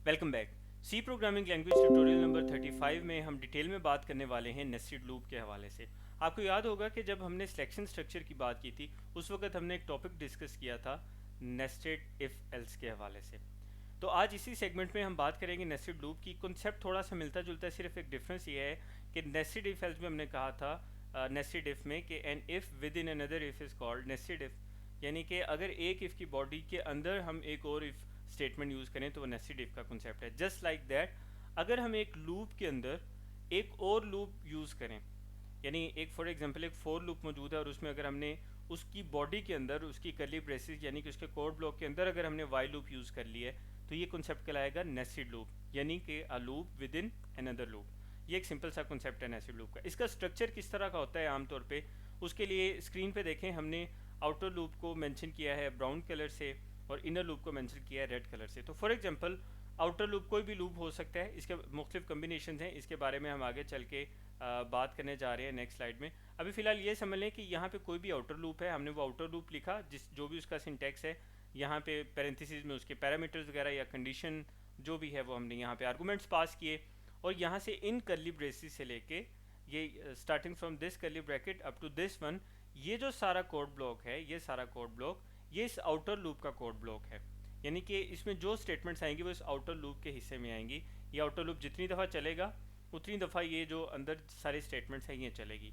Welcome back. C programming language tutorial number 35 में हम detail में बात करने वाले हैं नेस्टेड लूप के हवाले से। आपको याद होगा कि जब हमने सिलेक्शन स्ट्रक्चर की बात की थी उस वक्त हमने एक टॉपिक डिस्कस किया था नेस्टेड इफ एल्स के हवाले से। तो आज इसी सेगमेंट में हम बात करेंगे नेस्टेड लूप की। कॉन्सेप्ट थोड़ा सा मिलता जुलता है, सिर्फ एक डिफरेंस ये है कि नेस्टेड इफ एल्स में हमने कहा था नेस्टेड इफ में कि an if within another if is called nested if, यानी कि अगर एक इफ़ की बॉडी के अंदर हम एक और इफ़ स्टेटमेंट यूज़ करें तो वो नेस्टेड इफ़ का कॉन्सेप्ट है। जस्ट लाइक दैट, अगर हम एक लूप के अंदर एक और लूप यूज़ करें, यानी एक फॉर एग्जांपल एक फोर लूप मौजूद है और उसमें अगर हमने उसकी बॉडी के अंदर उसकी कर्ली ब्रेसेस यानी कि उसके कोड ब्लॉक के अंदर अगर हमने वाई लूप यूज़ कर लिया है तो ये कॉन्सेप्ट कहलाएगा नेस्टेड लूप, यानी कि a loop with in another loop. ये एक सिंपल सा कॉन्सेप्ट है नेस्टेड लूप का। इसका स्ट्रक्चर किस तरह का होता है आमतौर पे, उसके लिए स्क्रीन पे देखें, हमने आउटर लूप को मेंशन किया है ब्राउन कलर से और इनर लूप को मेंशन किया है रेड कलर से। तो फॉर एग्जांपल आउटर लूप कोई भी लूप हो सकता है, इसके मुख्तलिफ कम्बिनेशन हैं, इसके बारे में हम आगे चल के बात करने जा रहे हैं नेक्स्ट स्लाइड में। अभी फ़िलहाल ये समझ लें कि यहाँ पे कोई भी आउटर लूप है, हमने वो आउटर लूप लिखा जिस जो भी उसका सिंटैक्स है, यहाँ पे पैरेंथेसिस में उसके पैरामीटर्स वगैरह या कंडीशन जो भी है वो हमने यहाँ पे आर्गूमेंट्स पास किए और यहाँ से इन कर्ली ब्रेसेस से लेके ये starting from this curly bracket up to this one, ये जो सारा कोड ब्लॉक है, ये सारा कोड ब्लॉक ये इस आउटर लूप का कोड ब्लॉक है। यानी कि इसमें जो स्टेटमेंट्स आएंगी वो इस आउटर लूप के हिस्से में आएंगी। ये आउटर लूप जितनी दफ़ा चलेगा उतनी दफ़ा ये जो अंदर सारे स्टेटमेंट्स हैं ये चलेगी।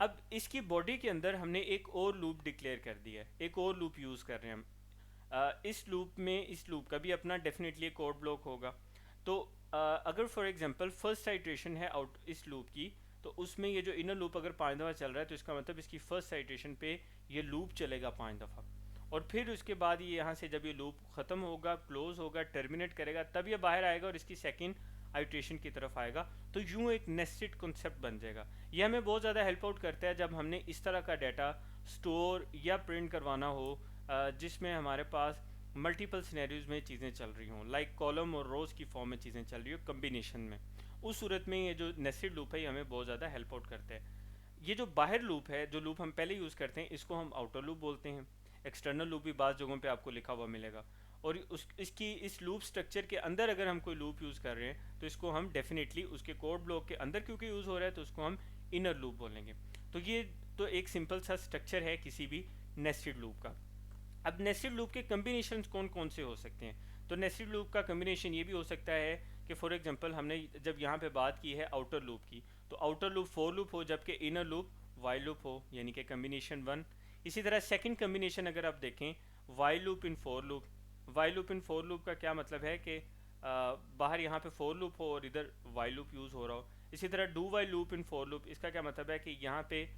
अब इसकी बॉडी के अंदर हमने एक और लूप डिक्लेयर कर दिया है, एक और लूप यूज़ कर रहे हैं हम। इस लूप में इस लूप का भी अपना डेफिनेटली कोड ब्लॉक होगा। तो अगर फॉर एग्जांपल फर्स्ट साइट्रेशन है आउट इस लूप की, तो उसमें ये जो इनर लूप अगर 5 दफ़ा चल रहा है तो इसका मतलब इसकी फर्स्ट साइट्रेशन पे ये लूप चलेगा 5 दफ़ा और फिर उसके बाद ये यहाँ से जब ये लूप ख़त्म होगा, क्लोज होगा, टर्मिनेट करेगा, तब ये बाहर आएगा और इसकी सेकेंड आइट्रेशन की तरफ आएगा। तो यूँ एक नेस्टेड कॉन्सेप्ट बन जाएगा। ये हमें बहुत ज़्यादा हेल्प आउट करता है जब हमने इस तरह का डाटा स्टोर या प्रिंट करवाना हो जिसमें हमारे पास मल्टीपल सिनेरियोज में चीज़ें चल रही हों, लाइक कॉलम और रोज़ की फॉर्म में चीज़ें चल रही हो कम्बिनेशन में। उस सूरत में ये जो नेस्टेड लूप है ये हमें बहुत ज़्यादा हेल्प आउट करता है। ये जो बाहर लूप है, जो लूप हम पहले यूज़ करते हैं, इसको हम आउटर लूप बोलते हैं। एक्सटर्नल लूप भी बाज़ जगहों पे आपको लिखा हुआ मिलेगा। और उस इसकी इस लूप स्ट्रक्चर के अंदर अगर हम कोई लूप यूज़ कर रहे हैं तो इसको हम डेफिनेटली उसके कोड ब्लॉक के अंदर क्योंकि यूज़ हो रहा है तो उसको हम इनर लूप बोलेंगे। तो ये तो एक सिंपल सा स्ट्रक्चर है किसी भी नेस्टेड लूप का। अब नेस्टेड लूप के कम्बिनेशन कौन कौन से हो सकते हैं? तो नेस्टेड लूप का कम्बिनेशन ये भी हो सकता है कि फॉर एग्जांपल हमने जब यहाँ पे बात की है आउटर लूप की, तो आउटर लूप फोर लूप हो जबकि इनर लूप वाइल लूप हो, यानी कि कम्बिनेशन वन। इसी तरह सेकंड कम्बिनेशन अगर आप देखें while loop in for loop. While loop in for loop का क्या मतलब है कि बाहर यहाँ पे फोर लूप हो और इधर वाइल लूप यूज़ हो रहा हो। इसी तरह do while loop in for loop, इसका क्या मतलब है कि यहाँ पे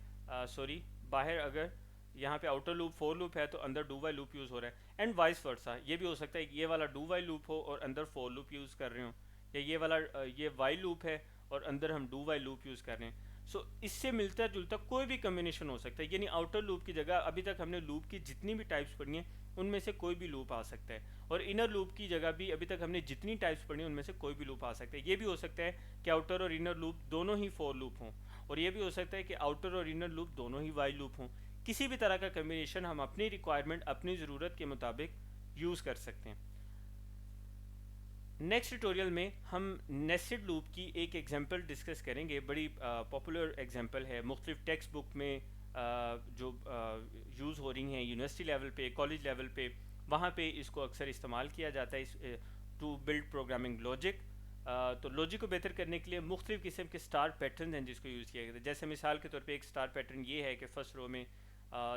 सॉरी बाहर अगर यहाँ पे आउटर लूप फोर लूप है तो अंदर डू वाइल लूप यूज़ हो रहा है, एंड वाइस वर्सा। ये भी हो सकता है कि ये वाला डू वाइल लूप हो और अंदर फोर लूप यूज़ कर रहे हो, या ये वाला ये वाइल लूप है और अंदर हम डू वाइल लूप यूज़ कर रहे हैं। सो इससे मिलता जुलता कोई भी कम्बिनेशन हो सकता है, यानी आउटर लूप की जगह अभी तक हमने लूप की जितनी भी टाइप्स पढ़ी हैं उनमें से कोई भी लूप आ सकता है, और इनर लूप की जगह भी अभी तक हमने जितनी टाइप्स पढ़ी हैं उनमें से कोई भी लूप आ सकता है। ये भी हो सकता है कि आउटर और इनर लूप दोनों ही फोर लूप हों, और ये भी हो सकता है कि आउटर और इनर लूप दोनों ही वाइल लूप हों। किसी भी तरह का कम्बिनेशन हम अपनी रिक्वायरमेंट अपनी ज़रूरत के मुताबिक यूज़ कर सकते हैं। नेक्स्ट ट्यूटोरियल में हम नेस्टेड लूप की एक एग्जांपल डिस्कस करेंगे। बड़ी पॉपुलर एग्जांपल है, मुख्तलिफ टेक्स्ट बुक में जो यूज़ हो रही हैं यूनिवर्सिटी लेवल पे, कॉलेज लेवल पे, वहाँ पे इसको अक्सर इस्तेमाल किया जाता है इस टू बिल्ड प्रोग्रामिंग लॉजिक। तो लॉजिक को बेहतर करने के लिए मुख्तलिफ किस्म के स्टार पैटर्न हैं जिसको यूज़ किया गया है। जैसे मिसाल के तौर पे एक स्टार पैटर्न ये है कि फर्स्ट रो में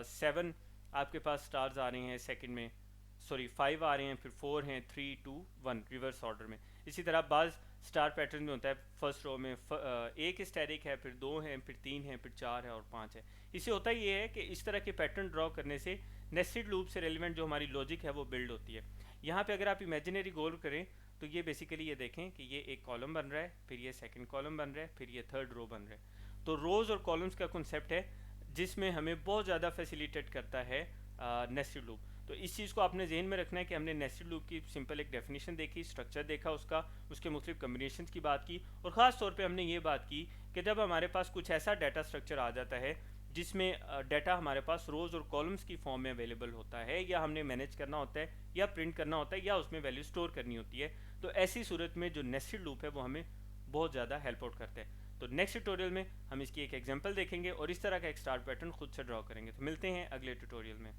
7 आपके पास स्टार्स आ रहे हैं, सेकंड में सॉरी 5 आ रहे हैं, फिर 4 हैं, 3 2 1 रिवर्स ऑर्डर में। इसी तरह बाज़ स्टार पैटर्न में होता है फर्स्ट रो में एक स्टैटिक है, फिर 2 हैं, फिर 3 हैं, फिर 4 है और 5 है। इससे होता ये है कि इस तरह के पैटर्न ड्रॉ करने से नेस्टेड लूप से रेलिवेंट जो हमारी लॉजिक है वो बिल्ड होती है। यहाँ पे अगर आप इमेजिनरी गोल करें तो ये बेसिकली ये देखें कि ये एक कॉलम बन रहा है, फिर ये सेकंड कॉलम बन रहा है, फिर ये थर्ड रो बन रहा है। तो रोज़ और कॉलम्स का कॉन्सेप्ट है जिसमें हमें बहुत ज़्यादा फैसिलिटेट करता है नेस्टेड लूप। तो इस चीज़ को आपने जहन में रखना है कि हमने नेस्टेड लूप की सिंपल एक डेफिनेशन देखी, स्ट्रक्चर देखा उसका, उसके मुख्तलिफ कम्बिनेशन की बात की, और ख़ास तौर पे हमने ये बात की कि जब हमारे पास कुछ ऐसा डाटा स्ट्रक्चर आ जाता है जिसमें डाटा हमारे पास रोज़ और कॉलम्स की फॉर्म में अवेलेबल होता है, या हमने मैनेज करना होता है, या प्रिंट करना होता है, या उसमें वैल्यू स्टोर करनी होती है। तो ऐसी सूरत में जो नेस्टेड लूप है वो हमें बहुत ज़्यादा हेल्प आउट करता है। तो नेक्स्ट ट्यूटोरियल में हम इसकी एक एग्जांपल देखेंगे और इस तरह का एक स्टार पैटर्न खुद से ड्रॉ करेंगे। तो मिलते हैं अगले ट्यूटोरियल में।